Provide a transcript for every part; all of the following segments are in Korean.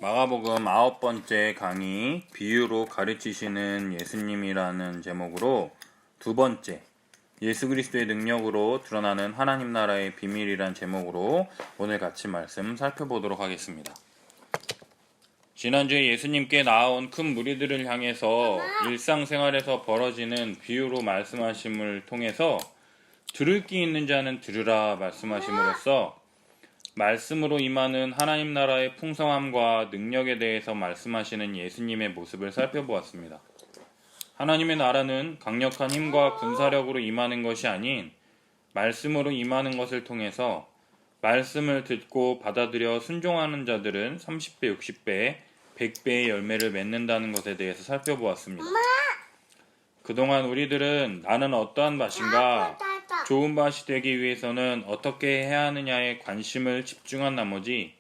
마가복음 9번째 강의 비유로 가르치시는 예수님이라는 제목으로 두 번째 예수 그리스도의 능력으로 드러나는 하나님 나라의 비밀이란 제목으로 오늘 같이 말씀 살펴보도록 하겠습니다. 지난주에 예수님께 나아온 큰 무리들을 향해서 일상생활에서 벌어지는 비유로 말씀하심을 통해서 들을 귀 있는 자는 들으라 말씀하심으로써 말씀으로 임하는 하나님 나라의 풍성함과 능력에 대해서 말씀하시는 예수님의 모습을 살펴보았습니다. 하나님의 나라는 강력한 힘과 군사력으로 임하는 것이 아닌 말씀으로 임하는 것을 통해서 말씀을 듣고 받아들여 순종하는 자들은 30배, 60배, 100배의 열매를 맺는다는 것에 대해서 살펴보았습니다. 그동안 우리들은 나는 어떠한 밭인가, 좋은 밭이 되기 위해서는 어떻게 해야 하느냐에 관심을 집중한 나머지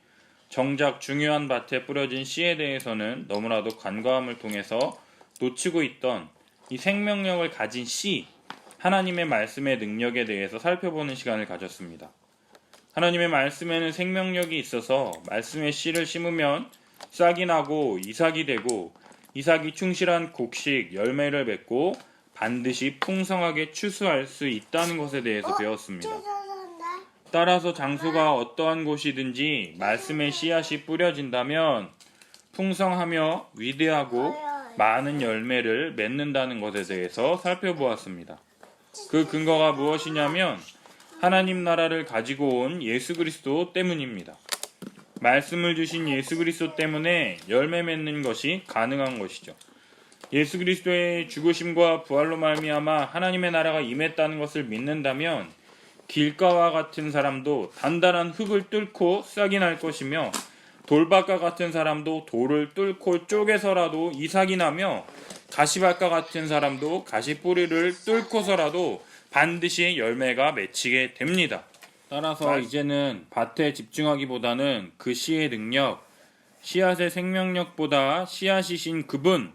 정작 중요한 밭에 뿌려진 씨에 대해서는 너무나도 간과함을 통해서 놓치고 있던 이 생명력을 가진 씨, 하나님의 말씀의 능력에 대해서 살펴보는 시간을 가졌습니다. 하나님의 말씀에는 생명력이 있어서 말씀의 씨를 심으면 싹이 나고 이삭이 되고 이삭이 충실한 곡식, 열매를 맺고 반드시 풍성하게 추수할 수 있다는 것에 대해서 배웠습니다. 따라서 장소가 어떠한 곳이든지 말씀의 씨앗이 뿌려진다면 풍성하며 위대하고 많은 열매를 맺는다는 것에 대해서 살펴보았습니다. 그 근거가 무엇이냐면 하나님 나라를 가지고 온 예수 그리스도 때문입니다. 말씀을 주신 예수 그리스도 때문에 열매 맺는 것이 가능한 것이죠. 예수 그리스도의 죽으심과 부활로 말미암아 하나님의 나라가 임했다는 것을 믿는다면 길가와 같은 사람도 단단한 흙을 뚫고 싹이 날 것이며 돌밭과 같은 사람도 돌을 뚫고 쪼개서라도 이삭이 나며 가시밭과 같은 사람도 가시뿌리를 뚫고서라도 반드시 열매가 맺히게 됩니다. 따라서 이제는 밭에 집중하기보다는 그 씨의 능력, 씨앗의 생명력보다 씨앗이신 그분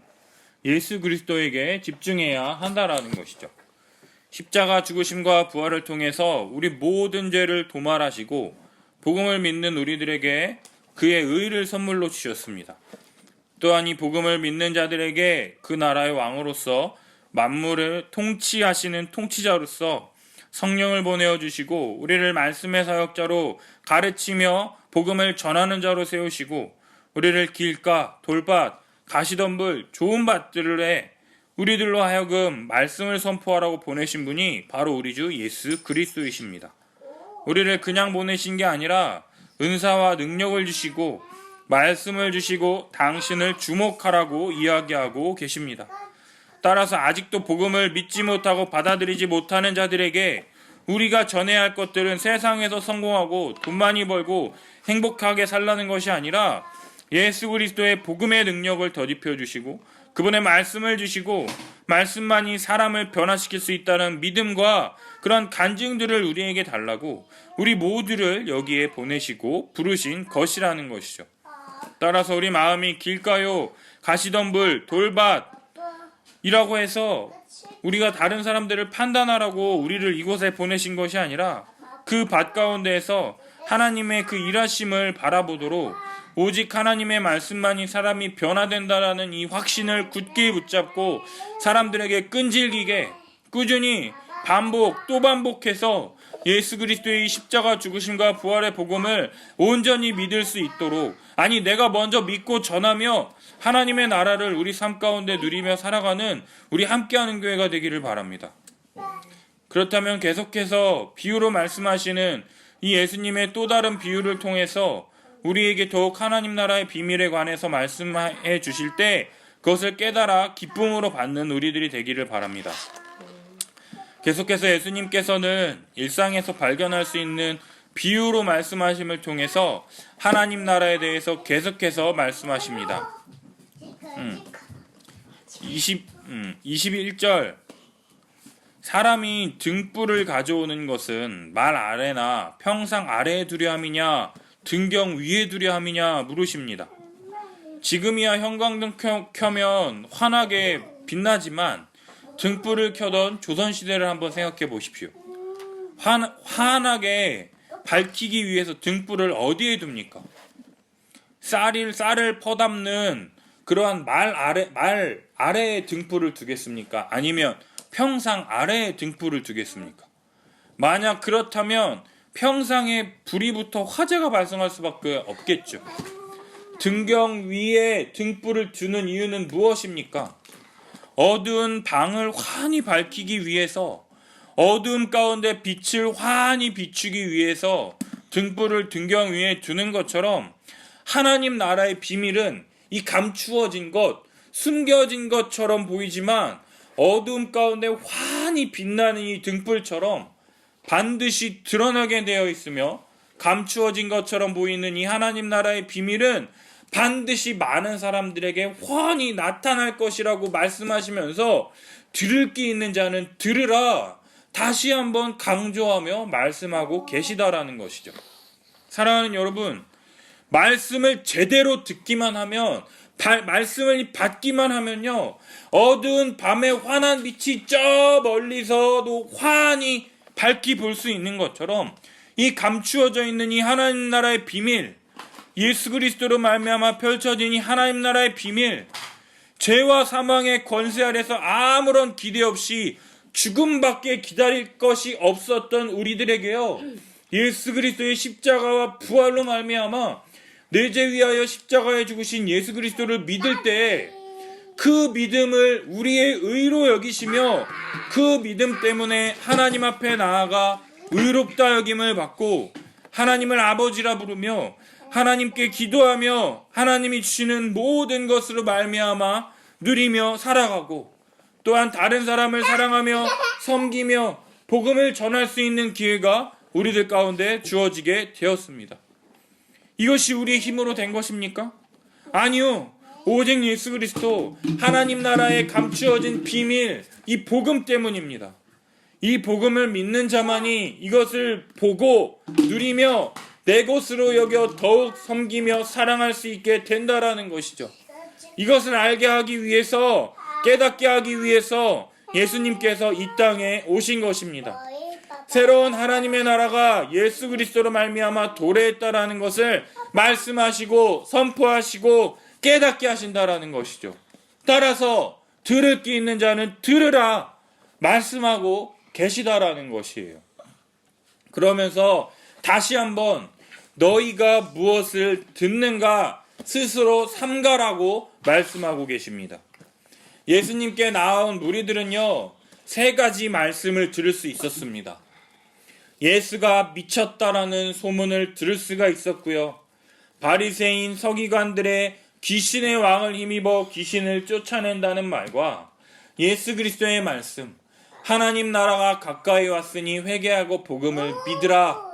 예수 그리스도에게 집중해야 한다라는 것이죠. 십자가 죽으심과 부활을 통해서 우리 모든 죄를 도말하시고 복음을 믿는 우리들에게 그의 의를 선물로 주셨습니다. 또한 이 복음을 믿는 자들에게 그 나라의 왕으로서 만물을 통치하시는 통치자로서 성령을 보내어 주시고 우리를 말씀의 사역자로 가르치며 복음을 전하는 자로 세우시고 우리를 길가, 돌밭, 가시덤불, 좋은 밭들에 우리들로 하여금 말씀을 선포하라고 보내신 분이 바로 우리 주 예수 그리스도이십니다. 우리를 그냥 보내신 게 아니라 은사와 능력을 주시고 말씀을 주시고 당신을 주목하라고 이야기하고 계십니다. 따라서 아직도 복음을 믿지 못하고 받아들이지 못하는 자들에게 우리가 전해야 할 것들은 세상에서 성공하고 돈 많이 벌고 행복하게 살라는 것이 아니라 예수 그리스도의 복음의 능력을 덧입혀 주시고 그분의 말씀을 주시고 말씀만이 사람을 변화시킬 수 있다는 믿음과 그런 간증들을 우리에게 달라고 우리 모두를 여기에 보내시고 부르신 것이라는 것이죠. 따라서 우리 마음이 길가요, 가시덤불, 돌밭이라고 해서 우리가 다른 사람들을 판단하라고 우리를 이곳에 보내신 것이 아니라 그 밭 가운데에서 하나님의 그 일하심을 바라보도록 오직 하나님의 말씀만이 사람이 변화된다라는 이 확신을 굳게 붙잡고 사람들에게 끈질기게 꾸준히 반복 또 반복해서 예수 그리스도의 십자가 죽으심과 부활의 복음을 온전히 믿을 수 있도록 아니 내가 먼저 믿고 전하며 하나님의 나라를 우리 삶 가운데 누리며 살아가는 우리 함께하는 교회가 되기를 바랍니다. 그렇다면 계속해서 비유로 말씀하시는 이 예수님의 또 다른 비유를 통해서 우리에게 더욱 하나님 나라의 비밀에 관해서 말씀해 주실 때 그것을 깨달아 기쁨으로 받는 우리들이 되기를 바랍니다. 계속해서 예수님께서는 일상에서 발견할 수 있는 비유로 말씀하심을 통해서 하나님 나라에 대해서 계속해서 말씀하십니다. 21절 사람이 등불을 가져오는 것은 말 아래나 평상 아래에 두려 함이냐 등경 위에 두려 함이냐 물으십니다. 지금이야 형광등 켜면 환하게 빛나지만 등불을 켜던 조선시대를 한번 생각해 보십시오. 환하게 밝히기 위해서 등불을 어디에 둡니까? 쌀을 퍼담는 그러한 말 아래에 등불을 두겠습니까? 아니면 평상 아래에 등불을 두겠습니까? 만약 그렇다면 평상에 불이 붙어 화재가 발생할 수밖에 없겠죠. 등경 위에 등불을 두는 이유는 무엇입니까? 어두운 방을 환히 밝히기 위해서, 어두움 가운데 빛을 환히 비추기 위해서 등불을 등경 위에 두는 것처럼 하나님 나라의 비밀은 이 감추어진 것, 숨겨진 것처럼 보이지만 어두움 가운데 환히 빛나는 이 등불처럼 반드시 드러나게 되어 있으며, 감추어진 것처럼 보이는 이 하나님 나라의 비밀은 반드시 많은 사람들에게 훤히 나타날 것이라고 말씀하시면서 들을 귀 있는 자는 들으라 다시 한번 강조하며 말씀하고 계시다라는 것이죠. 사랑하는 여러분, 말씀을 제대로 듣기만 하면, 말씀을 받기만 하면요, 어두운 밤의 환한 빛이 저 멀리서도 환히 밝히 볼 수 있는 것처럼 이 감추어져 있는 이 하나님 나라의 비밀, 예수 그리스도로 말미암아 펼쳐진 이 하나님 나라의 비밀, 죄와 사망의 권세 아래서 아무런 기대 없이 죽음밖에 기다릴 것이 없었던 우리들에게요, 예수 그리스도의 십자가와 부활로 말미암아 내 죄 위하여 십자가에 죽으신 예수 그리스도를 믿을 때 그 믿음을 우리의 의로 여기시며 그 믿음 때문에 하나님 앞에 나아가 의롭다 여김을 받고 하나님을 아버지라 부르며 하나님께 기도하며 하나님이 주시는 모든 것으로 말미암아 누리며 살아가고, 또한 다른 사람을 사랑하며 섬기며 복음을 전할 수 있는 기회가 우리들 가운데 주어지게 되었습니다. 이것이 우리의 힘으로 된 것입니까? 아니요. 오직 예수 그리스도 하나님 나라에 감추어진 비밀, 이 복음 때문입니다. 이 복음을 믿는 자만이 이것을 보고 누리며 내 것으로 여겨 더욱 섬기며 사랑할 수 있게 된다라는 것이죠. 이것을 알게 하기 위해서, 깨닫게 하기 위해서 예수님께서 이 땅에 오신 것입니다. 새로운 하나님의 나라가 예수 그리스도로 말미암아 도래했다라는 것을 말씀하시고 선포하시고 깨닫게 하신다라는 것이죠. 따라서 들을 귀 있는 자는 들으라 말씀하고 계시다라는 것이에요. 그러면서 다시 한번 너희가 무엇을 듣는가 스스로 삼가라고 말씀하고 계십니다. 예수님께 나온 무리들은요, 3가지 말씀을 들을 수 있었습니다. 예수가 미쳤다라는 소문을 들을 수가 있었고요, 바리새인 서기관들의 귀신의 왕을 힘입어 귀신을 쫓아낸다는 말과 예수 그리스도의 말씀, 하나님 나라가 가까이 왔으니 회개하고 복음을 믿으라,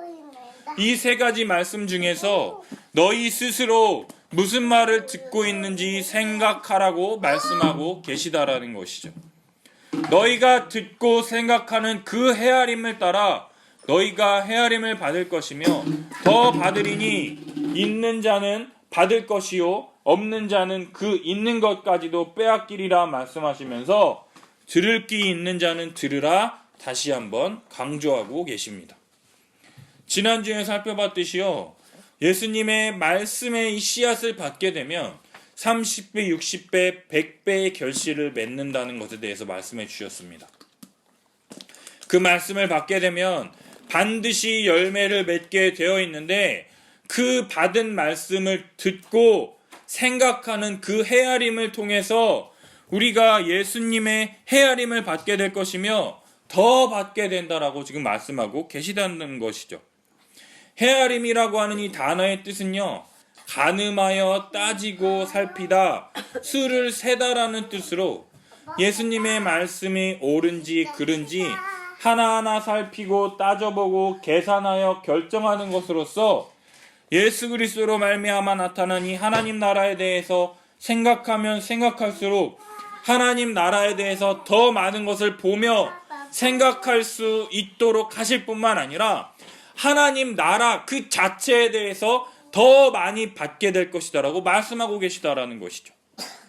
이 3가지 말씀 중에서 너희 스스로 무슨 말을 듣고 있는지 생각하라고 말씀하고 계시다라는 것이죠. 너희가 듣고 생각하는 그 헤아림을 따라 너희가 헤아림을 받을 것이며 더 받으리니 있는 자는 받을 것이요 없는 자는 그 있는 것까지도 빼앗기리라 말씀하시면서 들을 귀 있는 자는 들으라 다시 한번 강조하고 계십니다. 지난주에 살펴봤듯이요, 예수님의 말씀의 이 씨앗을 받게 되면 30배, 60배, 100배의 결실을 맺는다는 것에 대해서 말씀해 주셨습니다. 그 말씀을 받게 되면 반드시 열매를 맺게 되어 있는데, 그 받은 말씀을 듣고 생각하는 그 헤아림을 통해서 우리가 예수님의 헤아림을 받게 될 것이며 더 받게 된다라고 지금 말씀하고 계시다는 것이죠. 헤아림이라고 하는 이 단어의 뜻은요, 가늠하여 따지고 살피다, 수를 세다라는 뜻으로 예수님의 말씀이 옳은지 그른지 하나하나 살피고 따져보고 계산하여 결정하는 것으로서 예수 그리스도로 말미암아 나타난 이 하나님 나라에 대해서 생각하면 생각할수록 하나님 나라에 대해서 더 많은 것을 보며 생각할 수 있도록 하실 뿐만 아니라 하나님 나라 그 자체에 대해서 더 많이 받게 될 것이다라고 말씀하고 계시다라는 것이죠.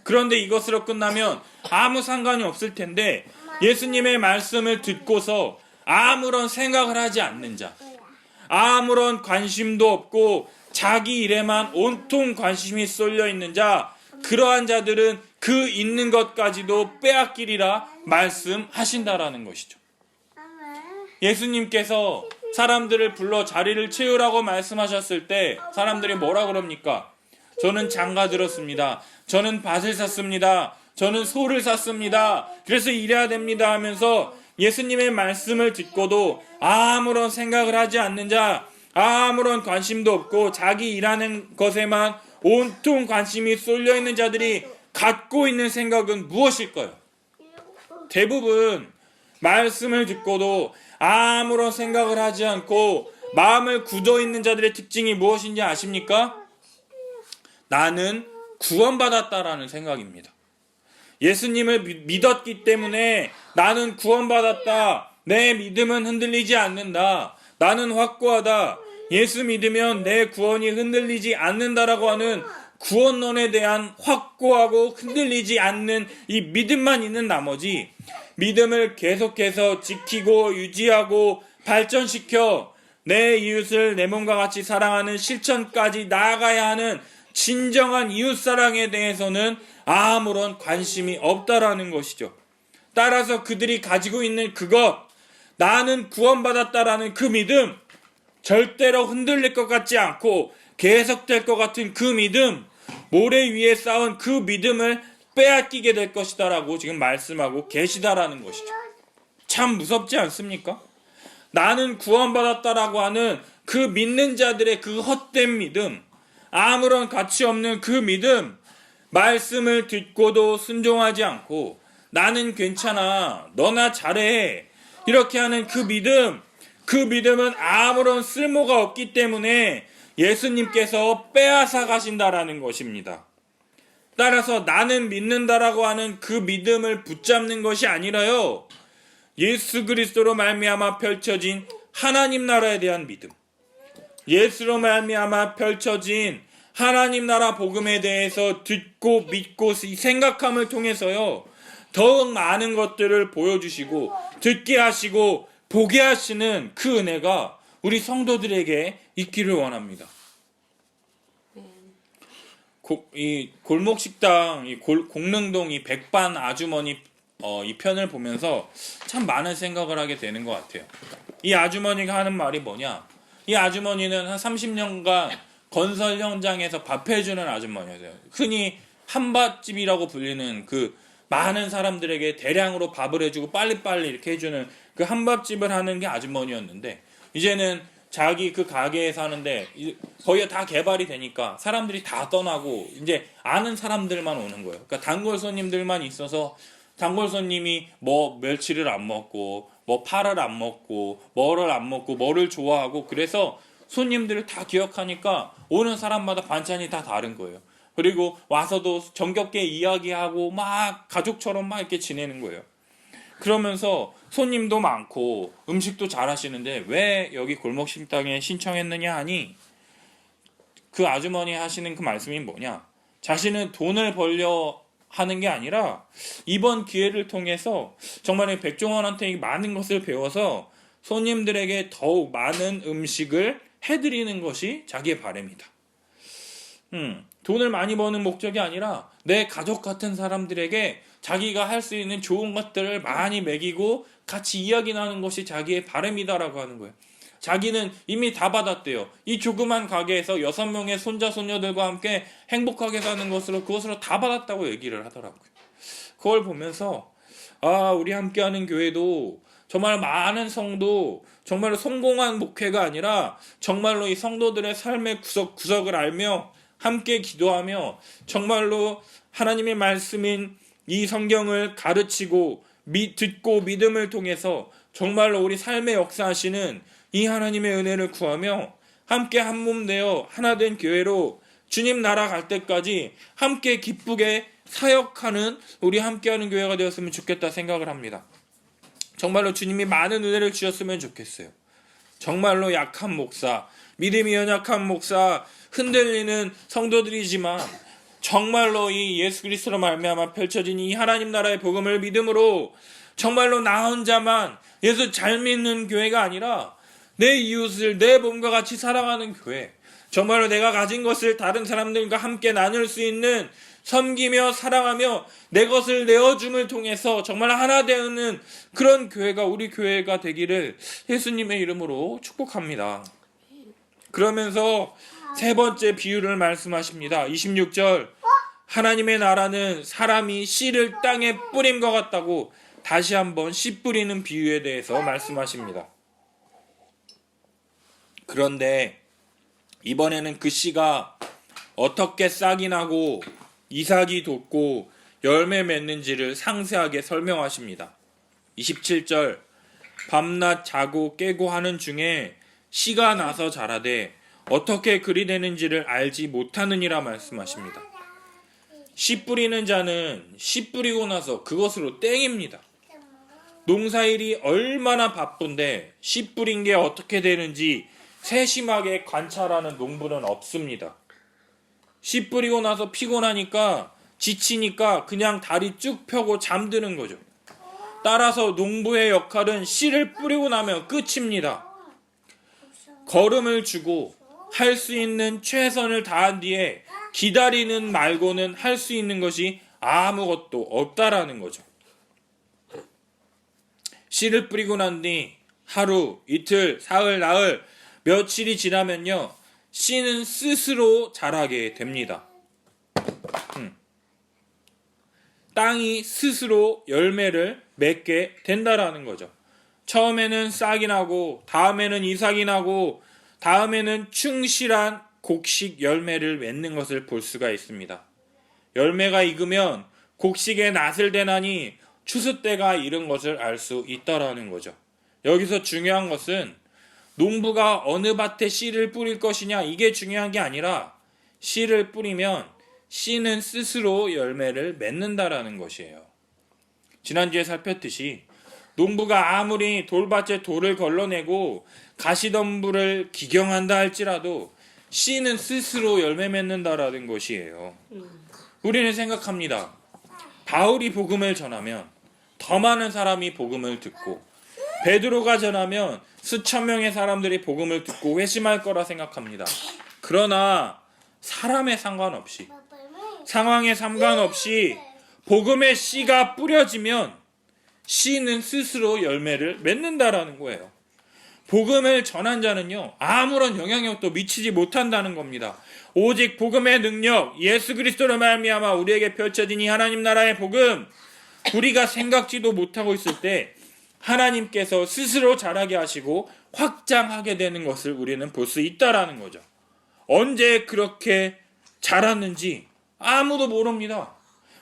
그런데 이것으로 끝나면 아무 상관이 없을 텐데, 예수님의 말씀을 듣고서 아무런 생각을 하지 않는 자, 아무런 관심도 없고 자기 일에만 온통 관심이 쏠려 있는 자, 그러한 자들은 그 있는 것까지도 빼앗기리라 말씀하신다라는 것이죠. 예수님께서 사람들을 불러 자리를 채우라고 말씀하셨을 때 사람들이 뭐라 그럽니까? 저는 장가 들었습니다. 저는 밭을 샀습니다. 저는 소를 샀습니다. 그래서 일해야 됩니다 하면서 예수님의 말씀을 듣고도 아무런 생각을 하지 않는 자, 아무런 관심도 없고 자기 일하는 것에만 온통 관심이 쏠려 있는 자들이 갖고 있는 생각은 무엇일까요? 대부분 말씀을 듣고도 아무런 생각을 하지 않고 마음을 굳어 있는 자들의 특징이 무엇인지 아십니까? 나는 구원받았다라는 생각입니다. 예수님을 믿었기 때문에 나는 구원받았다. 내 믿음은 흔들리지 않는다. 나는 확고하다. 예수 믿으면 내 구원이 흔들리지 않는다라고 하는 구원론에 대한 확고하고 흔들리지 않는 이 믿음만 있는 나머지 믿음을 계속해서 지키고 유지하고 발전시켜 내 이웃을 내 몸과 같이 사랑하는 실천까지 나아가야 하는 진정한 이웃사랑에 대해서는 아무런 관심이 없다라는 것이죠. 따라서 그들이 가지고 있는 그것, 나는 구원받았다라는 그 믿음, 절대로 흔들릴 것 같지 않고 계속될 것 같은 그 믿음, 모래 위에 쌓은 그 믿음을 빼앗기게 될 것이다라고 지금 말씀하고 계시다라는 것이죠. 참 무섭지 않습니까? 나는 구원받았다라고 하는 그 믿는 자들의 그 헛된 믿음, 아무런 가치 없는 그 믿음, 말씀을 듣고도 순종하지 않고 나는 괜찮아, 너나 잘해 이렇게 하는 그 믿음, 그 믿음은 아무런 쓸모가 없기 때문에 예수님께서 빼앗아 가신다라는 것입니다. 따라서 나는 믿는다라고 하는 그 믿음을 붙잡는 것이 아니라요, 예수 그리스도로 말미암아 펼쳐진 하나님 나라에 대한 믿음, 예수로 말미암아 펼쳐진 하나님 나라 복음에 대해서 듣고 믿고 생각함을 통해서요, 더욱 많은 것들을 보여주시고 듣게 하시고 보게 하시는 그 은혜가 우리 성도들에게 있기를 원합니다. 이 골목식당, 이 공릉동 이 백반 아주머니 이 편을 보면서 참 많은 생각을 하게 되는 것 같아요. 이 아주머니가 하는 말이 뭐냐? 이 아주머니는 한 30년간 건설 현장에서 밥 해주는 아주머니였어요. 흔히 한밥집이라고 불리는 그 많은 사람들에게 대량으로 밥을 해주고 빨리빨리 이렇게 해주는 그 한밥집을 하는 게 아주머니였는데, 이제는 자기 그 가게에 사는데 거의 다 개발이 되니까 사람들이 다 떠나고 이제 아는 사람들만 오는 거예요. 그러니까 단골 손님들만 있어서 단골 손님이 뭐 멸치를 안 먹고 뭐 파를 안 먹고 뭐를 안 먹고 뭐를 좋아하고, 그래서 손님들을 다 기억하니까 오는 사람마다 반찬이 다 다른 거예요. 그리고 와서도 정겹게 이야기하고 막 가족처럼 막 이렇게 지내는 거예요. 그러면서 손님도 많고 음식도 잘 하시는데 왜 여기 골목식당에 신청했느냐 하니, 그 아주머니 하시는 그 말씀이 뭐냐, 자신은 돈을 벌려 하는 게 아니라 이번 기회를 통해서 정말 백종원한테 많은 것을 배워서 손님들에게 더욱 많은 음식을 해드리는 것이 자기의 바람이다. 돈을 많이 버는 목적이 아니라 내 가족 같은 사람들에게 자기가 할 수 있는 좋은 것들을 많이 먹이고 같이 이야기 나누는 것이 자기의 바람이다라고 하는 거예요. 자기는 이미 다 받았대요. 이 조그만 가게에서 6명의 손자 손녀들과 함께 행복하게 사는 그것으로 다 받았다고 얘기를 하더라고요. 그걸 보면서 우리 함께하는 교회도 정말 많은 성도, 정말로 성공한 목회가 아니라 정말로 이 성도들의 삶의 구석구석을 알며 함께 기도하며 정말로 하나님의 말씀인 이 성경을 가르치고 듣고 믿음을 통해서 정말로 우리 삶에 역사하시는 이 하나님의 은혜를 구하며 함께 한 몸 되어 하나 된 교회로 주님 나라 갈 때까지 함께 기쁘게 사역하는 우리 함께하는 교회가 되었으면 좋겠다 생각을 합니다. 정말로 주님이 많은 은혜를 주셨으면 좋겠어요. 정말로 약한 목사, 믿음이 연약한 목사, 흔들리는 성도들이지만 정말로 이 예수 그리스도로 말미암아 펼쳐진 이 하나님 나라의 복음을 믿음으로 정말로 나 혼자만 예수 잘 믿는 교회가 아니라 내 이웃을 내 몸과 같이 사랑하는 교회, 정말로 내가 가진 것을 다른 사람들과 함께 나눌 수 있는, 섬기며 사랑하며 내 것을 내어줌을 통해서 정말 하나 되는 그런 교회가 우리 교회가 되기를 예수님의 이름으로 축복합니다. 그러면서 세 번째 비유를 말씀하십니다. 26절, 하나님의 나라는 사람이 씨를 땅에 뿌림과 같다고 다시 한번 씨 뿌리는 비유에 대해서 말씀하십니다. 그런데 이번에는 그 씨가 어떻게 싹이 나고 이삭이 돋고 열매 맺는지를 상세하게 설명하십니다. 27절, 밤낮 자고 깨고 하는 중에 씨가 나서 자라되 어떻게 그리 되는지를 알지 못하느니라 말씀하십니다. 씨 뿌리는 자는 씨 뿌리고 나서 그것으로 땡입니다. 농사일이 얼마나 바쁜데 씨 뿌린 게 어떻게 되는지 세심하게 관찰하는 농부는 없습니다. 씨 뿌리고 나서 피곤하니까 지치니까 그냥 다리 쭉 펴고 잠드는 거죠. 따라서 농부의 역할은 씨를 뿌리고 나면 끝입니다. 걸음을 주고 할 수 있는 최선을 다한 뒤에 기다리는 말고는 할 수 있는 것이 아무것도 없다라는 거죠. 씨를 뿌리고 난 뒤 하루, 이틀, 사흘, 나흘, 며칠이 지나면요, 씨는 스스로 자라게 됩니다. 땅이 스스로 열매를 맺게 된다라는 거죠. 처음에는 싹이 나고, 다음에는 이삭이 나고, 다음에는 충실한 곡식 열매를 맺는 것을 볼 수가 있습니다. 열매가 익으면 곡식의 낫을 대나니 추수 때가 이른 것을 알 수 있다라는 거죠. 여기서 중요한 것은 농부가 어느 밭에 씨를 뿌릴 것이냐, 이게 중요한 게 아니라 씨를 뿌리면 씨는 스스로 열매를 맺는다라는 것이에요. 지난주에 살폈듯이 농부가 아무리 돌밭에 돌을 걸러내고 가시덤불을 기경한다 할지라도 씨는 스스로 열매 맺는다라는 것이에요. 우리는 생각합니다. 바울이 복음을 전하면 더 많은 사람이 복음을 듣고, 베드로가 전하면 수천 명의 사람들이 복음을 듣고 회심할 거라 생각합니다. 그러나 사람에 상관없이, 상황에 상관없이 복음의 씨가 뿌려지면 씨는 스스로 열매를 맺는다라는 거예요. 복음을 전한 자는요, 아무런 영향력도 미치지 못한다는 겁니다. 오직 복음의 능력, 예수 그리스도로 말미암아 우리에게 펼쳐진 이 하나님 나라의 복음, 우리가 생각지도 못하고 있을 때 하나님께서 스스로 자라게 하시고 확장하게 되는 것을 우리는 볼 수 있다라는 거죠. 언제 그렇게 자랐는지 아무도 모릅니다.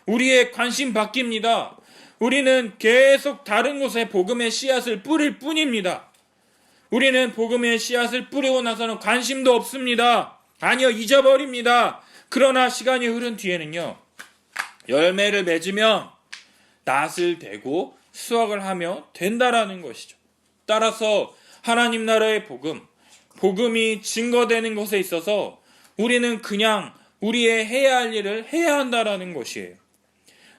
우리의 관심 바뀝니다. 우리는 계속 다른 곳에 복음의 씨앗을 뿌릴 뿐입니다. 우리는 복음의 씨앗을 뿌리고 나서는 관심도 없습니다. 아니요, 잊어버립니다. 그러나 시간이 흐른 뒤에는요, 열매를 맺으면 낫을 대고 수확을 하며 된다라는 것이죠. 따라서 하나님 나라의 복음, 복음이 증거되는 것에 있어서 우리는 그냥 우리의 해야 할 일을 해야 한다라는 것이에요.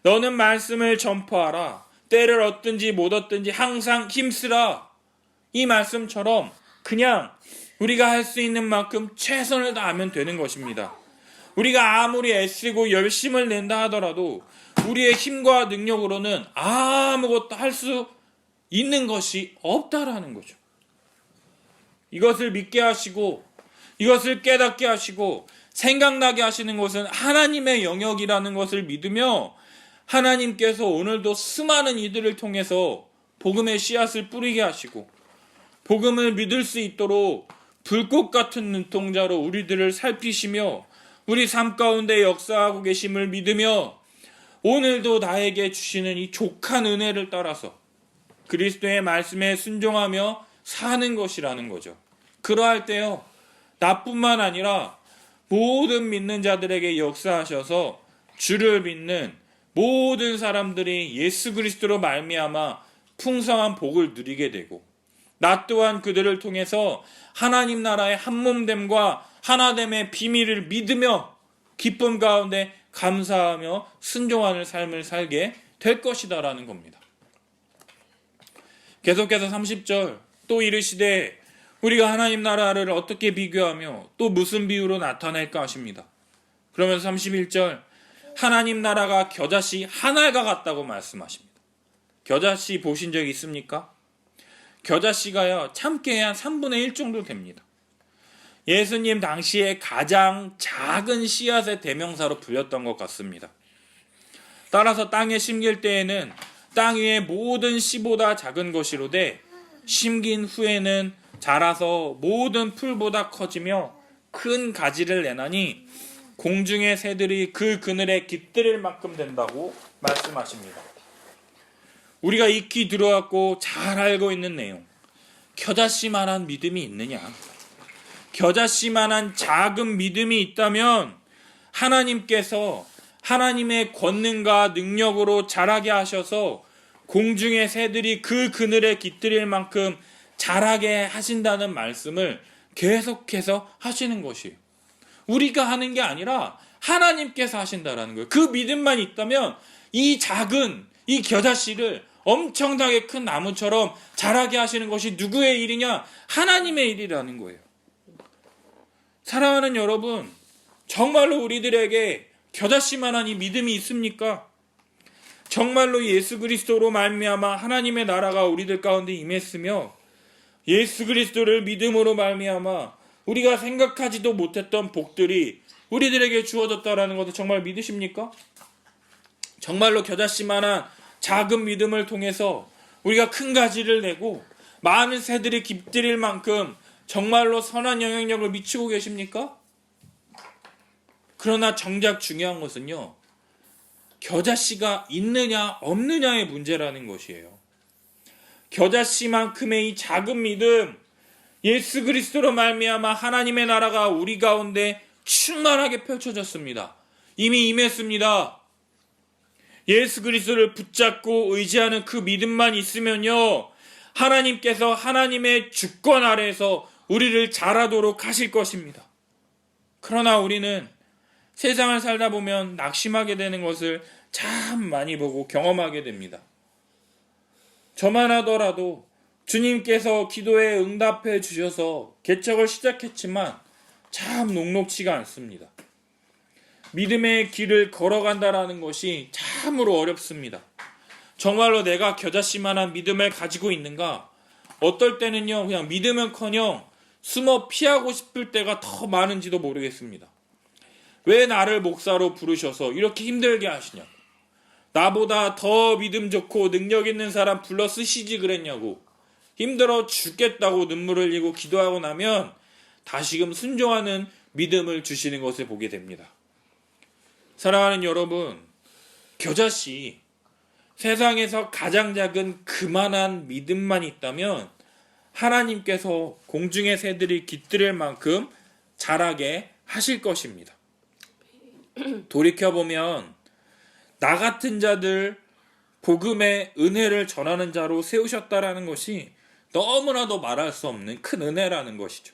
너는 말씀을 전파하라. 때를 얻든지 못 얻든지 항상 힘쓰라. 이 말씀처럼 그냥 우리가 할 수 있는 만큼 최선을 다하면 되는 것입니다. 우리가 아무리 애쓰고 열심을 낸다 하더라도 우리의 힘과 능력으로는 아무것도 할 수 있는 것이 없다라는 거죠. 이것을 믿게 하시고, 이것을 깨닫게 하시고, 생각나게 하시는 것은 하나님의 영역이라는 것을 믿으며, 하나님께서 오늘도 수많은 이들을 통해서 복음의 씨앗을 뿌리게 하시고, 복음을 믿을 수 있도록 불꽃 같은 눈동자로 우리들을 살피시며 우리 삶 가운데 역사하고 계심을 믿으며, 오늘도 나에게 주시는 이 족한 은혜를 따라서 그리스도의 말씀에 순종하며 사는 것이라는 거죠. 그러할 때요, 나뿐만 아니라 모든 믿는 자들에게 역사하셔서 주를 믿는 모든 사람들이 예수 그리스도로 말미암아 풍성한 복을 누리게 되고, 나 또한 그들을 통해서 하나님 나라의 한몸됨과 하나됨의 비밀을 믿으며 기쁨 가운데 감사하며 순종하는 삶을 살게 될 것이다라는 겁니다. 계속해서 30절 또 이르시되 우리가 하나님 나라를 어떻게 비교하며 또 무슨 비유로 나타낼까 하십니다. 그러면서 31절 하나님 나라가 겨자씨 한 알과 같다고 말씀하십니다. 겨자씨 보신 적 있습니까? 겨자씨가요 참깨의 한 3분의 1 정도 됩니다. 예수님 당시에 가장 작은 씨앗의 대명사로 불렸던 것 같습니다. 따라서 땅에 심길 때에는 땅 위의 모든 씨보다 작은 것이로되 심긴 후에는 자라서 모든 풀보다 커지며 큰 가지를 내나니 공중의 새들이 그 그늘에 깃들일 만큼 된다고 말씀하십니다. 우리가 익히 들어왔고 잘 알고 있는 내용, 겨자씨만한 믿음이 있느냐? 겨자씨만한 작은 믿음이 있다면 하나님께서 하나님의 권능과 능력으로 자라게 하셔서 공중의 새들이 그 그늘에 깃들일 만큼 자라게 하신다는 말씀을 계속해서 하시는 것이에요. 우리가 하는 게 아니라 하나님께서 하신다라는 거예요. 그 믿음만 있다면 이 작은 이 겨자씨를 엄청나게 큰 나무처럼 자라게 하시는 것이 누구의 일이냐? 하나님의 일이라는 거예요. 사랑하는 여러분, 정말로 우리들에게 겨자씨만한 이 믿음이 있습니까? 정말로 예수 그리스도로 말미암아 하나님의 나라가 우리들 가운데 임했으며 예수 그리스도를 믿음으로 말미암아 우리가 생각하지도 못했던 복들이 우리들에게 주어졌다라는 것을 정말 믿으십니까? 정말로 겨자씨만한 작은 믿음을 통해서 우리가 큰 가지를 내고 많은 새들이 깃들일 만큼 정말로 선한 영향력을 미치고 계십니까? 그러나 정작 중요한 것은요, 겨자씨가 있느냐 없느냐의 문제라는 것이에요. 겨자씨만큼의 이 작은 믿음, 예수 그리스도로 말미암아 하나님의 나라가 우리 가운데 충만하게 펼쳐졌습니다. 이미 임했습니다. 예수 그리스도를 붙잡고 의지하는 그 믿음만 있으면요, 하나님께서 하나님의 주권 아래에서 우리를 자라도록 하실 것입니다. 그러나 우리는 세상을 살다 보면 낙심하게 되는 것을 참 많이 보고 경험하게 됩니다. 저만 하더라도 주님께서 기도에 응답해 주셔서 개척을 시작했지만 참 녹록치가 않습니다. 믿음의 길을 걸어간다라는 것이 참으로 어렵습니다. 정말로 내가 겨자씨만한 믿음을 가지고 있는가? 어떨 때는요, 그냥 믿음은커녕 숨어 피하고 싶을 때가 더 많은지도 모르겠습니다. 왜 나를 목사로 부르셔서 이렇게 힘들게 하시냐고, 나보다 더 믿음 좋고 능력 있는 사람 불러 쓰시지 그랬냐고 힘들어 죽겠다고 눈물을 흘리고 기도하고 나면 다시금 순종하는 믿음을 주시는 것을 보게 됩니다. 사랑하는 여러분, 겨자씨, 세상에서 가장 작은 그만한 믿음만 있다면 하나님께서 공중의 새들이 깃들일 만큼 자라게 하실 것입니다. 돌이켜보면 나 같은 자들 복음의 은혜를 전하는 자로 세우셨다라는 것이 너무나도 말할 수 없는 큰 은혜라는 것이죠.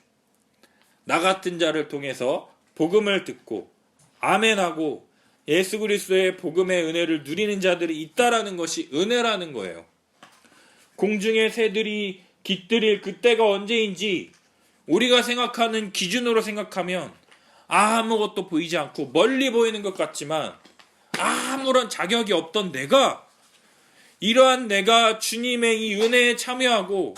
나 같은 자를 통해서 복음을 듣고 아멘하고 예수 그리스도의 복음의 은혜를 누리는 자들이 있다라는 것이 은혜라는 거예요. 공중의 새들이 깃들일 그때가 언제인지 우리가 생각하는 기준으로 생각하면 아무것도 보이지 않고 멀리 보이는 것 같지만 아무런 자격이 없던 이러한 내가 주님의 이 은혜에 참여하고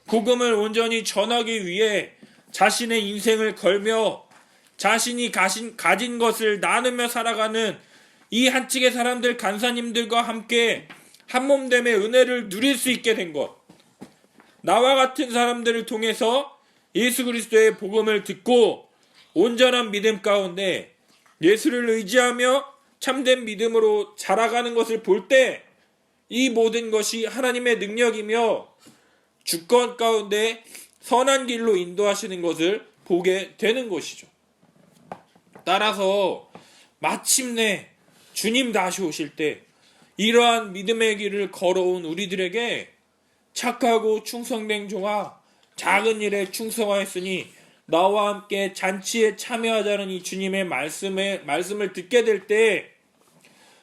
복음을 온전히 전하기 위해 자신의 인생을 걸며 자신이 가진 것을 나누며 살아가는 이 한측의 사람들, 간사님들과 함께 한몸됨의 은혜를 누릴 수 있게 된 것, 나와 같은 사람들을 통해서 예수 그리스도의 복음을 듣고 온전한 믿음 가운데 예수를 의지하며 참된 믿음으로 자라가는 것을 볼 때 이 모든 것이 하나님의 능력이며 주권 가운데 선한 길로 인도하시는 것을 보게 되는 것이죠. 따라서 마침내 주님 다시 오실 때 이러한 믿음의 길을 걸어온 우리들에게 착하고 충성된 종아, 작은 일에 충성하였으니 나와 함께 잔치에 참여하자는 이 주님의 말씀을 듣게 될 때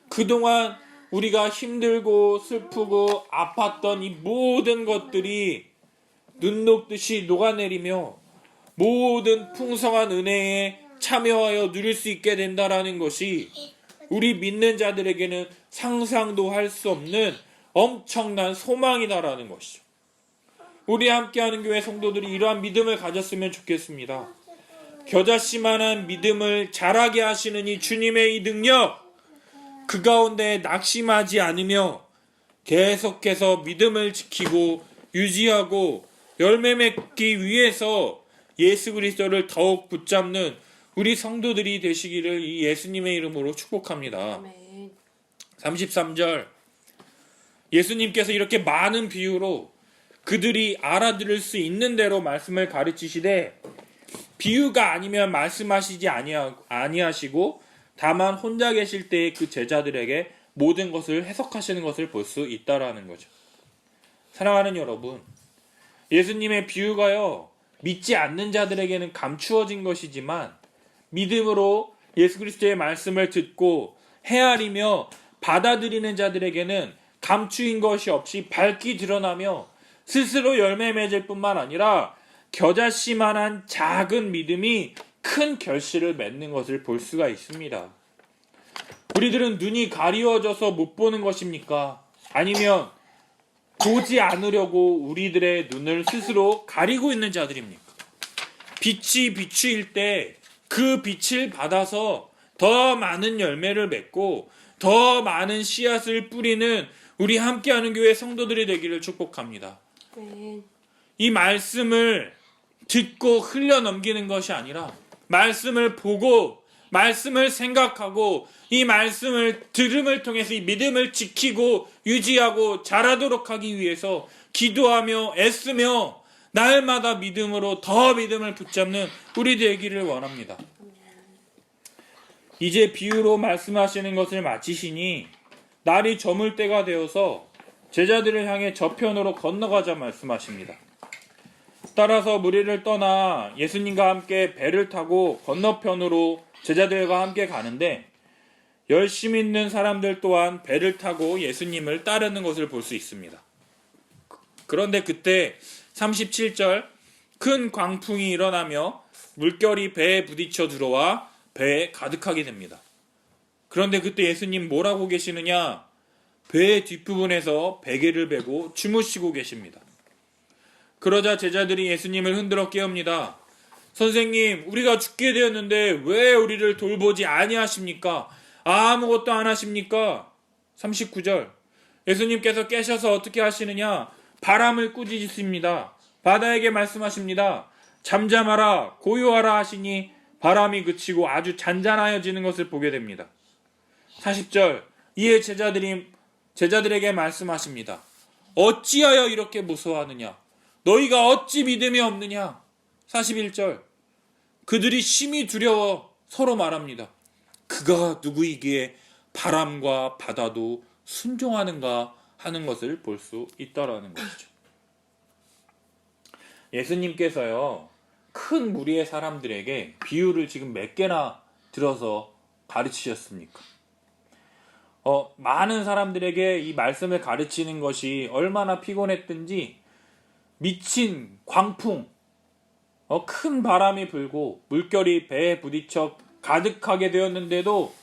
그동안 우리가 힘들고 슬프고 아팠던 이 모든 것들이 눈 녹듯이 녹아내리며 모든 풍성한 은혜에 참여하여 누릴 수 있게 된다라는 것이 우리 믿는 자들에게는 상상도 할 수 없는 엄청난 소망이다라는 것이죠. 우리 함께하는 교회 성도들이 이러한 믿음을 가졌으면 좋겠습니다. 겨자씨만한 믿음을 자라게 하시는 이 주님의 이 능력, 그 가운데 낙심하지 않으며 계속해서 믿음을 지키고 유지하고 열매 맺기 위해서 예수 그리스도를 더욱 붙잡는 우리 성도들이 되시기를 이 예수님의 이름으로 축복합니다. 아멘. 33절, 예수님께서 이렇게 많은 비유로 그들이 알아들을 수 있는 대로 말씀을 가르치시되 비유가 아니면 말씀하시지 아니하시고 다만 혼자 계실 때의 그 제자들에게 모든 것을 해석하시는 것을 볼 수 있다라는 거죠. 사랑하는 여러분, 예수님의 비유가요, 믿지 않는 자들에게는 감추어진 것이지만 믿음으로 예수 그리스도의 말씀을 듣고 헤아리며 받아들이는 자들에게는 감추인 것이 없이 밝게 드러나며 스스로 열매 맺을 뿐만 아니라 겨자씨만한 작은 믿음이 큰 결실을 맺는 것을 볼 수가 있습니다. 우리들은 눈이 가리워져서 못 보는 것입니까? 아니면 보지 않으려고 우리들의 눈을 스스로 가리고 있는 자들입니까? 빛이 비추일 때 그 빛을 받아서 더 많은 열매를 맺고 더 많은 씨앗을 뿌리는 우리 함께하는 교회 성도들이 되기를 축복합니다. 네. 이 말씀을 듣고 흘려넘기는 것이 아니라 말씀을 보고 말씀을 생각하고 이 말씀을 들음을 통해서 이 믿음을 지키고 유지하고 자라도록 하기 위해서 기도하며 애쓰며 날마다 믿음으로 더 믿음을 붙잡는 우리 되기를 원합니다. 이제 비유로 말씀하시는 것을 마치시니 날이 저물 때가 되어서 제자들을 향해 저편으로 건너가자 말씀하십니다. 따라서 무리를 떠나 예수님과 함께 배를 타고 건너편으로 제자들과 함께 가는데 열심 있는 사람들 또한 배를 타고 예수님을 따르는 것을 볼 수 있습니다. 그런데 그때 37절, 큰 광풍이 일어나며 물결이 배에 부딪혀 들어와 배에 가득하게 됩니다. 그런데 그때 예수님 뭐라고 계시느냐? 배의 뒷부분에서 베개를 베고 주무시고 계십니다. 그러자 제자들이 예수님을 흔들어 깨웁니다. 선생님, 우리가 죽게 되었는데 왜 우리를 돌보지 아니하십니까? 아무것도 안 하십니까? 39절, 예수님께서 깨셔서 어떻게 하시느냐? 바람을 꾸짖으십니다. 바다에게 말씀하십니다. 잠잠하라, 고요하라 하시니 바람이 그치고 아주 잔잔하여지는 것을 보게 됩니다. 40절, 이에 제자들에게 말씀하십니다. 어찌하여 이렇게 무서워하느냐? 너희가 어찌 믿음이 없느냐? 41절, 그들이 심히 두려워 서로 말합니다. 그가 누구이기에 바람과 바다도 순종하는가 하는 것을 볼 수 있다라는 것이죠. 예수님께서요, 큰 무리의 사람들에게 비유를 지금 몇 개나 들어서 가르치셨습니까? 많은 사람들에게 이 말씀을 가르치는 것이 얼마나 피곤했든지 미친 광풍, 큰 바람이 불고 물결이 배에 부딪혀 가득하게 되었는데도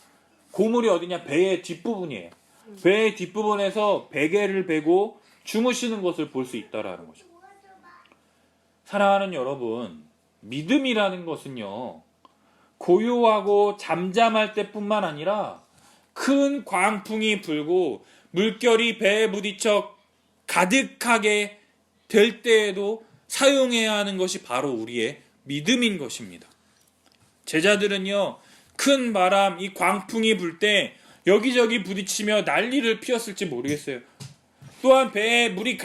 고물이 어디냐? 배의 뒷부분이에요. 배의 뒷부분에서 베개를 베고 주무시는 것을 볼 수 있다라는 거죠. 사랑하는 여러분, 믿음이라는 것은요, 고요하고 잠잠할 때뿐만 아니라 큰 광풍이 불고 물결이 배에 부딪혀 가득하게 될 때에도 사용해야 하는 것이 바로 우리의 믿음인 것입니다. 제자들은요, 큰 바람, 이 광풍이 불 때 여기저기 부딪히며 난리를 피웠을지 모르겠어요. 또한 배에 물이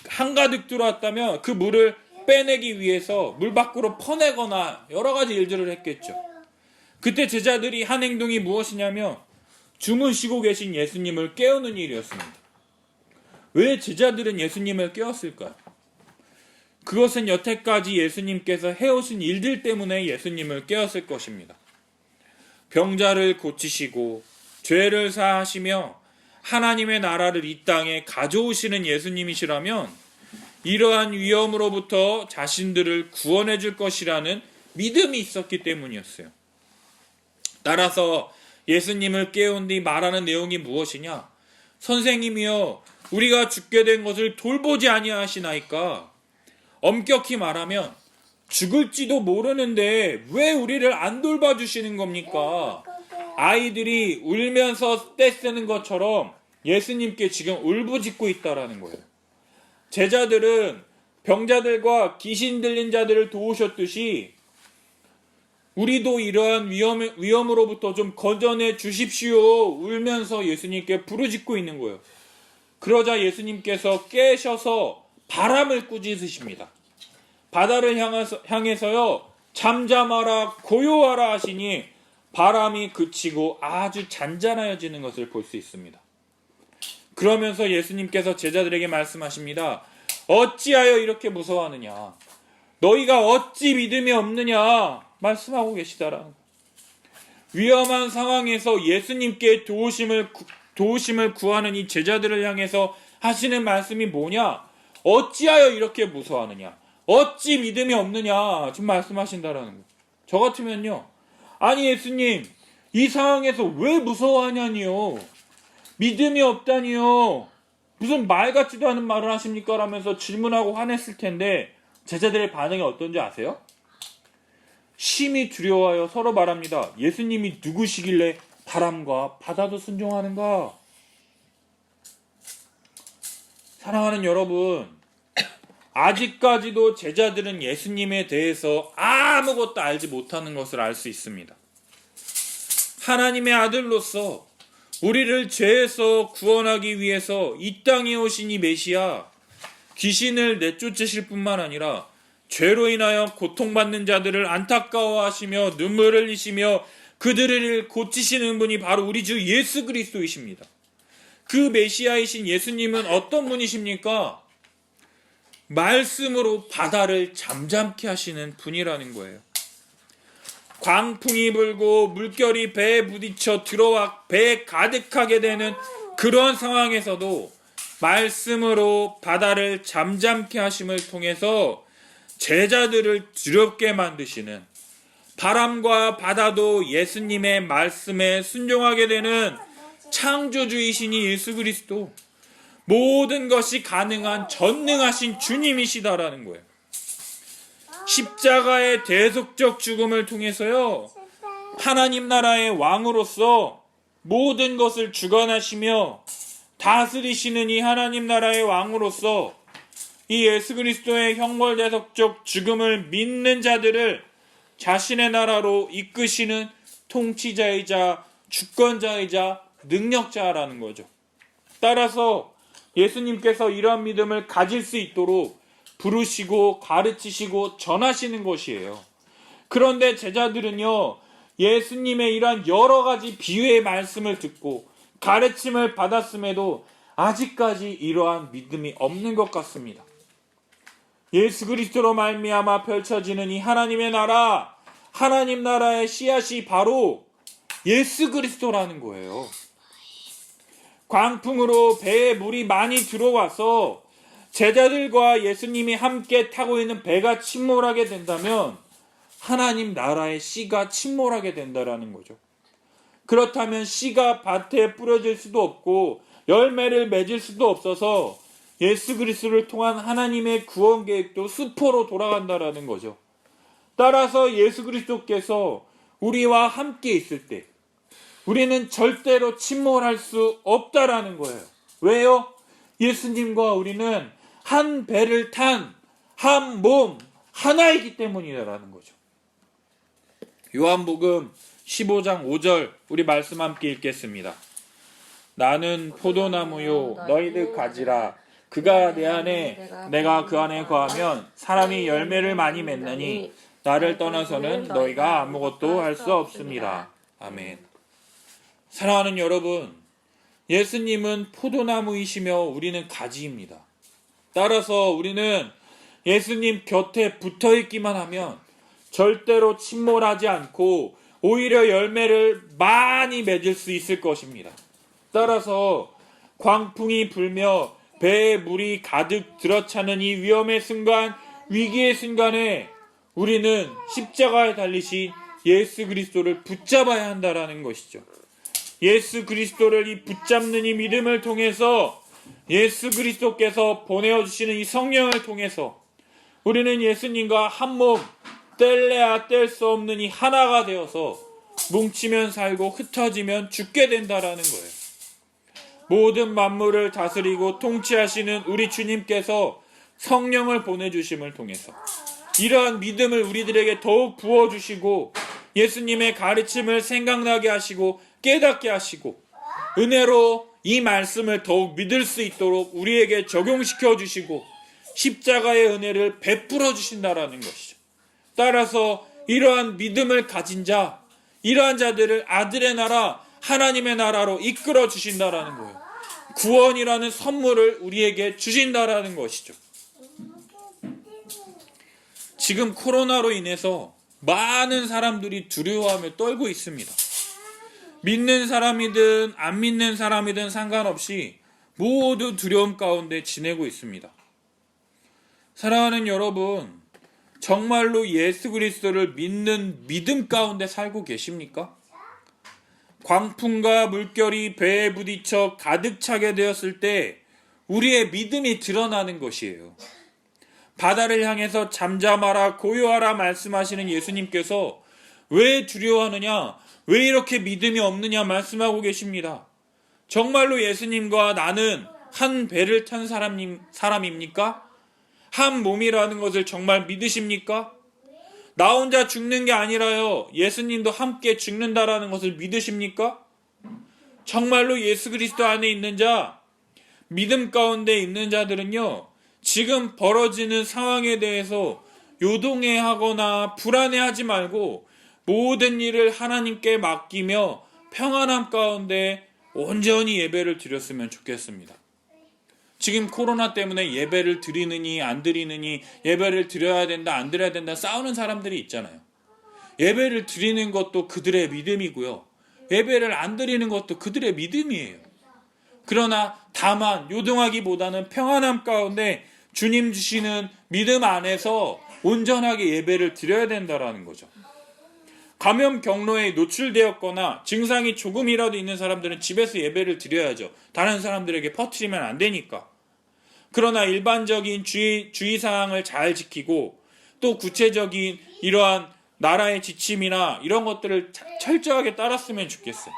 한가득 들어왔다면 그 물을 빼내기 위해서 물 밖으로 퍼내거나 여러 가지 일들을 했겠죠. 그때 제자들이 한 행동이 무엇이냐면 주무시고 계신 예수님을 깨우는 일이었습니다. 왜 제자들은 예수님을 깨웠을까요? 그것은 여태까지 예수님께서 해오신 일들 때문에 예수님을 깨웠을 것입니다. 병자를 고치시고 죄를 사하시며 하나님의 나라를 이 땅에 가져오시는 예수님이시라면 이러한 위험으로부터 자신들을 구원해 줄 것이라는 믿음이 있었기 때문이었어요. 따라서 예수님을 깨운 뒤 말하는 내용이 무엇이냐? 선생님이여, 우리가 죽게 된 것을 돌보지 아니하시나이까? 엄격히 말하면 죽을지도 모르는데 왜 우리를 안 돌봐주시는 겁니까? 아이들이 울면서 떼쓰는 것처럼 예수님께 지금 울부짖고 있다라는 거예요. 제자들은 병자들과 귀신 들린 자들을 도우셨듯이 우리도 이러한 위험으로부터 좀 건져내 주십시오. 울면서 예수님께 부르짖고 있는 거예요. 그러자 예수님께서 깨셔서 바람을 꾸짖으십니다. 바다를 향해서요, 잠잠하라, 고요하라 하시니 바람이 그치고 아주 잔잔하여지는 것을 볼 수 있습니다. 그러면서 예수님께서 제자들에게 말씀하십니다. 어찌하여 이렇게 무서워하느냐? 너희가 어찌 믿음이 없느냐? 말씀하고 계시다라는 거예요. 위험한 상황에서 예수님께 도우심을 구하는 이 제자들을 향해서 하시는 말씀이 뭐냐? 어찌하여 이렇게 무서워하느냐? 어찌 믿음이 없느냐? 지금 말씀하신다라는 거예요. 저 같으면요, 아니 예수님, 이 상황에서 왜 무서워하냐니요? 믿음이 없다니요? 무슨 말 같지도 않은 말을 하십니까? 라면서 질문하고 화냈을 텐데 제자들의 반응이 어떤지 아세요? 심히 두려워하여 서로 말합니다. 예수님이 누구시길래 바람과 바다도 순종하는가? 사랑하는 여러분, 아직까지도 제자들은 예수님에 대해서 아무것도 알지 못하는 것을 알 수 있습니다. 하나님의 아들로서 우리를 죄에서 구원하기 위해서 이 땅에 오신 이 메시아, 귀신을 내쫓으실 뿐만 아니라 죄로 인하여 고통받는 자들을 안타까워하시며 눈물을 흘리시며 그들을 고치시는 분이 바로 우리 주 예수 그리스도이십니다. 그 메시아이신 예수님은 어떤 분이십니까? 말씀으로 바다를 잠잠케 하시는 분이라는 거예요. 광풍이 불고 물결이 배에 부딪혀 들어와 배에 가득하게 되는 그런 상황에서도 말씀으로 바다를 잠잠케 하심을 통해서 제자들을 두렵게 만드시는, 바람과 바다도 예수님의 말씀에 순종하게 되는 창조주이시니 예수 그리스도, 모든 것이 가능한 전능하신 주님이시다라는 거예요. 십자가의 대속적 죽음을 통해서요, 하나님 나라의 왕으로서 모든 것을 주관하시며 다스리시는 이 하나님 나라의 왕으로서 이 예수 그리스도의 형벌대속적 죽음을 믿는 자들을 자신의 나라로 이끄시는 통치자이자 주권자이자 능력자라는 거죠. 따라서 예수님께서 이러한 믿음을 가질 수 있도록 부르시고 가르치시고 전하시는 것이에요. 그런데 제자들은요, 예수님의 이러한 여러 가지 비유의 말씀을 듣고 가르침을 받았음에도 아직까지 이러한 믿음이 없는 것 같습니다. 예수 그리스도로 말미암아 펼쳐지는 이 하나님의 나라, 하나님 나라의 씨앗이 바로 예수 그리스도라는 거예요. 광풍으로 배에 물이 많이 들어와서 제자들과 예수님이 함께 타고 있는 배가 침몰하게 된다면 하나님 나라의 씨가 침몰하게 된다라는 거죠. 그렇다면 씨가 밭에 뿌려질 수도 없고 열매를 맺을 수도 없어서 예수 그리스도를 통한 하나님의 구원 계획도 수포로 돌아간다라는 거죠. 따라서 예수 그리스도께서 우리와 함께 있을 때 우리는 절대로 침몰할 수 없다라는 거예요. 왜요? 예수님과 우리는 한 배를 탄 한 몸 하나이기 때문이라는 거죠. 요한복음 15장 5절 우리 말씀 함께 읽겠습니다. 나는 포도나무요 너희들 가지라. 그가 내 안에 내가 그 안에 거하면 사람이 열매를 많이 맺나니 나를 떠나서는 너희가 아무것도 할 수 없습니다. 아멘. 사랑하는 여러분, 예수님은 포도나무이시며 우리는 가지입니다. 따라서 우리는 예수님 곁에 붙어있기만 하면 절대로 침몰하지 않고 오히려 열매를 많이 맺을 수 있을 것입니다. 따라서 광풍이 불며 배에 물이 가득 들어차는 이 위험의 순간, 위기의 순간에 우리는 십자가에 달리신 예수 그리스도를 붙잡아야 한다라는 것이죠. 예수 그리스도를 이 붙잡는 이 믿음을 통해서 예수 그리스도께서 보내주시는 이 성령을 통해서 우리는 예수님과 한몸 뗄래야 뗄 수 없는 이 하나가 되어서 뭉치면 살고 흩어지면 죽게 된다라는 거예요. 모든 만물을 다스리고 통치하시는 우리 주님께서 성령을 보내주심을 통해서 이러한 믿음을 우리들에게 더욱 부어주시고 예수님의 가르침을 생각나게 하시고 깨닫게 하시고 은혜로 이 말씀을 더욱 믿을 수 있도록 우리에게 적용시켜 주시고 십자가의 은혜를 베풀어 주신다라는 것이죠. 따라서 이러한 믿음을 가진 자, 이러한 자들을 아들의 나라, 하나님의 나라로 이끌어 주신다라는 거예요. 구원이라는 선물을 우리에게 주신다라는 것이죠. 지금 코로나로 인해서 많은 사람들이 두려워하며 떨고 있습니다. 믿는 사람이든 안 믿는 사람이든 상관없이 모두 두려움 가운데 지내고 있습니다. 사랑하는 여러분, 정말로 예수 그리스도를 믿는 믿음 가운데 살고 계십니까? 광풍과 물결이 배에 부딪혀 가득 차게 되었을 때 우리의 믿음이 드러나는 것이에요. 바다를 향해서 잠잠하라 고요하라 말씀하시는 예수님께서 왜 두려워하느냐, 왜 이렇게 믿음이 없느냐 말씀하고 계십니다. 정말로 예수님과 나는 한 배를 탄 사람입니까? 한 몸이라는 것을 정말 믿으십니까? 나 혼자 죽는 게 아니라요, 예수님도 함께 죽는다라는 것을 믿으십니까? 정말로 예수 그리스도 안에 있는 자, 믿음 가운데 있는 자들은요, 지금 벌어지는 상황에 대해서 요동해하거나 불안해하지 말고 모든 일을 하나님께 맡기며 평안함 가운데 온전히 예배를 드렸으면 좋겠습니다. 지금 코로나 때문에 예배를 드리느니 안 드리느니, 예배를 드려야 된다 안 드려야 된다 싸우는 사람들이 있잖아요. 예배를 드리는 것도 그들의 믿음이고요, 예배를 안 드리는 것도 그들의 믿음이에요. 그러나 다만 요동하기보다는 평안함 가운데 주님 주시는 믿음 안에서 온전하게 예배를 드려야 된다라는 거죠. 감염 경로에 노출되었거나 증상이 조금이라도 있는 사람들은 집에서 예배를 드려야죠. 다른 사람들에게 퍼뜨리면 안 되니까. 그러나 일반적인 주의사항을 잘 지키고 또 구체적인 이러한 나라의 지침이나 이런 것들을 철저하게 따랐으면 좋겠어요.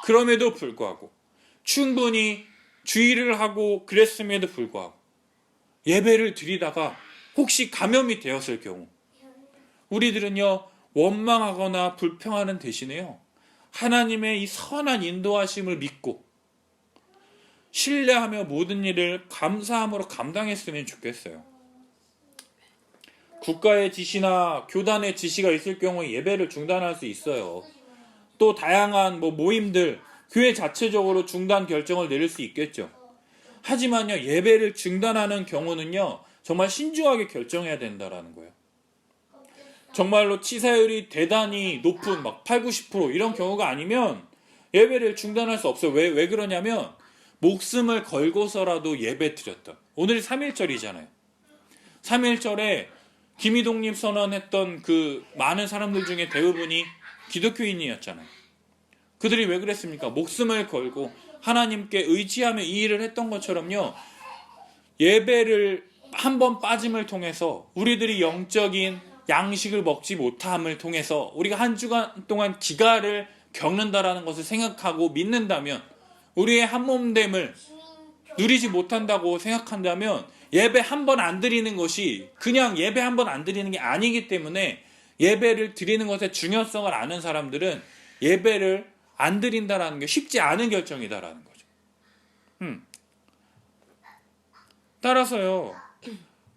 그럼에도 불구하고 충분히 주의를 하고 그랬음에도 불구하고 예배를 드리다가 혹시 감염이 되었을 경우 우리들은요, 원망하거나 불평하는 대신에요, 하나님의 이 선한 인도하심을 믿고 신뢰하며 모든 일을 감사함으로 감당했으면 좋겠어요. 국가의 지시나 교단의 지시가 있을 경우에 예배를 중단할 수 있어요. 또 다양한 모임들, 교회 자체적으로 중단 결정을 내릴 수 있겠죠. 하지만요, 예배를 중단하는 경우는요, 정말 신중하게 결정해야 된다라는 거예요. 정말로 치사율이 대단히 높은 8, 90% 이런 경우가 아니면 예배를 중단할 수 없어요. 왜 그러냐면 목숨을 걸고서라도 예배 드렸던, 오늘이 3.1절이잖아요. 3.1절에 김희동님 선언했던 그 많은 사람들 중에 대부분이 기독교인이었잖아요. 그들이 왜 그랬습니까? 목숨을 걸고 하나님께 의지하며 이 일을 했던 것처럼요, 예배를 한번 빠짐을 통해서 우리들이 영적인 양식을 먹지 못함을 통해서 우리가 한 주간 동안 기가를 겪는다라는 것을 생각하고 믿는다면, 우리의 한몸됨을 누리지 못한다고 생각한다면 예배 한 번 안 드리는 것이 그냥 예배 한 번 안 드리는 게 아니기 때문에, 예배를 드리는 것의 중요성을 아는 사람들은 예배를 안 드린다라는 게 쉽지 않은 결정이다라는 거죠. 따라서요,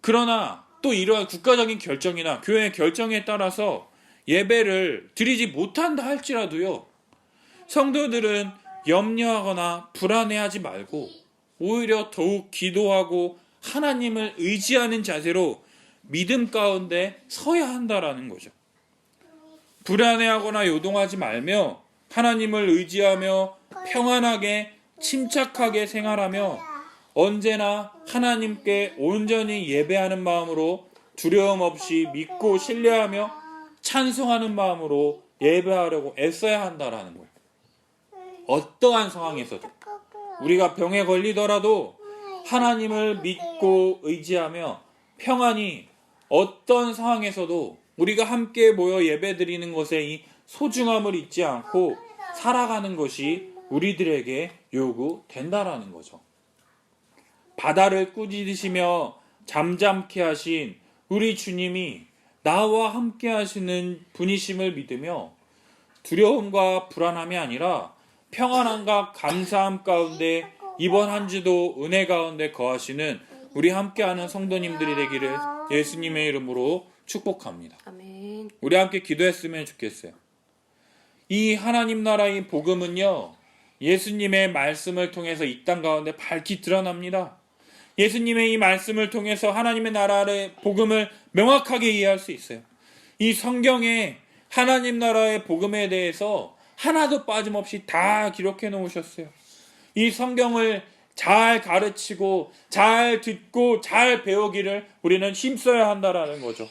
그러나 또 이러한 국가적인 결정이나 교회의 결정에 따라서 예배를 드리지 못한다 할지라도요, 성도들은 염려하거나 불안해하지 말고 오히려 더욱 기도하고 하나님을 의지하는 자세로 믿음 가운데 서야 한다라는 거죠. 불안해하거나 요동하지 말며 하나님을 의지하며 평안하게 침착하게 생활하며 언제나 하나님께 온전히 예배하는 마음으로 두려움 없이 믿고 신뢰하며 찬송하는 마음으로 예배하려고 애써야 한다라는 거예요. 어떠한 상황에서도 우리가 병에 걸리더라도 하나님을 믿고 의지하며 평안히 어떤 상황에서도 우리가 함께 모여 예배드리는 것에 이 소중함을 잊지 않고 살아가는 것이 우리들에게 요구된다라는 거죠. 바다를 꾸짖으시며 잠잠케 하신 우리 주님이 나와 함께 하시는 분이심을 믿으며 두려움과 불안함이 아니라 평안함과 감사함 가운데 이번 한 주도 은혜 가운데 거하시는 우리 함께하는 성도님들이 되기를 예수님의 이름으로 축복합니다. 아멘. 우리 함께 기도했으면 좋겠어요. 이 하나님 나라의 복음은요, 예수님의 말씀을 통해서 이 땅 가운데 밝히 드러납니다. 예수님의 이 말씀을 통해서 하나님의 나라의 복음을 명확하게 이해할 수 있어요. 이 성경에 하나님 나라의 복음에 대해서 하나도 빠짐없이 다 기록해 놓으셨어요. 이 성경을 잘 가르치고 잘 듣고 잘 배우기를 우리는 힘써야 한다라는 거죠.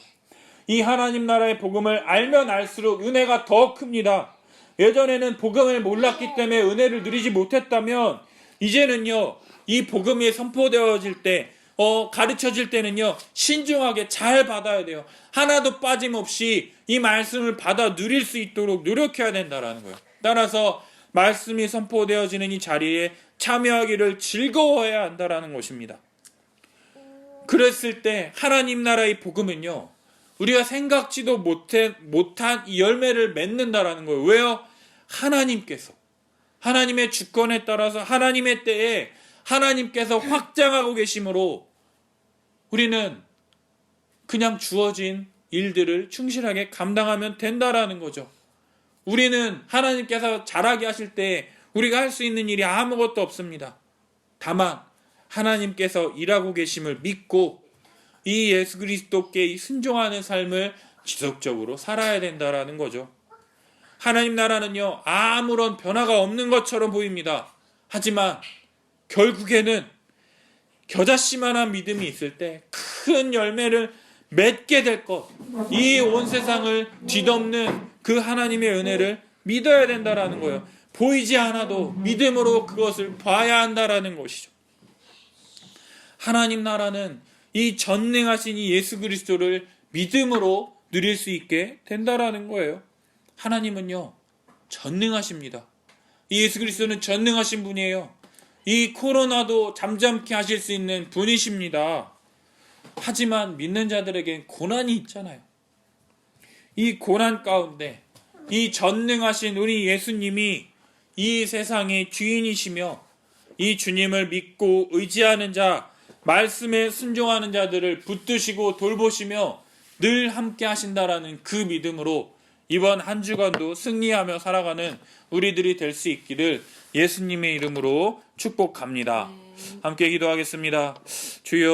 이 하나님 나라의 복음을 알면 알수록 은혜가 더 큽니다. 예전에는 복음을 몰랐기 때문에 은혜를 누리지 못했다면 이제는요, 이 복음이 선포되어질 때, 가르쳐질 때는요, 신중하게 잘 받아야 돼요. 하나도 빠짐없이 이 말씀을 받아 누릴 수 있도록 노력해야 된다라는 거예요. 따라서 말씀이 선포되어지는 이 자리에 참여하기를 즐거워해야 한다라는 것입니다. 그랬을 때 하나님 나라의 복음은요, 우리가 생각지도 못한 이 열매를 맺는다라는 거예요. 왜요? 하나님께서 하나님의 주권에 따라서 하나님의 때에 하나님께서 확장하고 계심으로 우리는 그냥 주어진 일들을 충실하게 감당하면 된다라는 거죠. 우리는 하나님께서 잘하게 하실 때 우리가 할 수 있는 일이 아무것도 없습니다. 다만 하나님께서 일하고 계심을 믿고 이 예수 그리스도께 순종하는 삶을 지속적으로 살아야 된다라는 거죠. 하나님 나라는요, 아무런 변화가 없는 것처럼 보입니다. 하지만 결국에는 겨자씨만한 믿음이 있을 때 큰 열매를 맺게 될 것, 이 온 세상을 뒤덮는 그 하나님의 은혜를 믿어야 된다라는 거예요. 보이지 않아도 믿음으로 그것을 봐야 한다라는 것이죠. 하나님 나라는 이 전능하신 이 예수 그리스도를 믿음으로 누릴 수 있게 된다라는 거예요. 하나님은요, 전능하십니다. 이 예수 그리스도는 전능하신 분이에요. 이 코로나도 잠잠케 하실 수 있는 분이십니다. 하지만 믿는 자들에겐 고난이 있잖아요. 이 고난 가운데 이 전능하신 우리 예수님이 이 세상의 주인이시며 이 주님을 믿고 의지하는 자, 말씀에 순종하는 자들을 붙드시고 돌보시며 늘 함께 하신다라는 그 믿음으로 이번 한 주간도 승리하며 살아가는 우리들이 될 수 있기를 예수님의 이름으로 축복합니다. 함께 기도하겠습니다. 주여